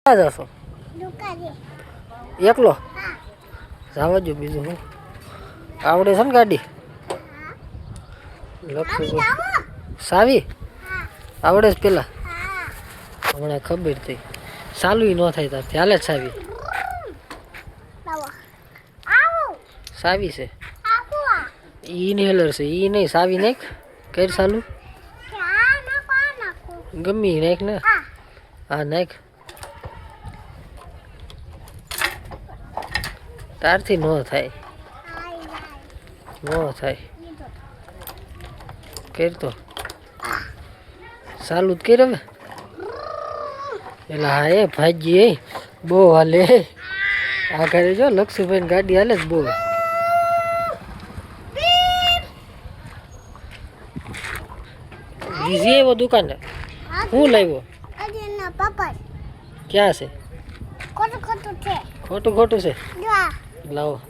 ક્યાં જશો? એકલો જવા જો, બીજું શું આવડે છે ને ગાડી? લખું સાવી આવડે છે પેલા? હમણાં ખબર થઈ ચાલુ ન થાય તારથી હાલે જ સાવી. સાવી છે ઇનહેલર છે ઈ નહીં, સાવી નાખ કર ચાલુ ગમી નાખ ને. હા નાખ, તારથી ન થાય, ન થાય કર તો ચાલુ જ કર હવે. પેલા હા એ ભાજી બહુ હાલે આ ઘરે જો લક્ષુભાઈ ગાડી હાલે જ બહુ. બીજી આવ્યો દુકાને હું લાવ્યો? ક્યાં છે? ખોટું ખોટું છે લાવો.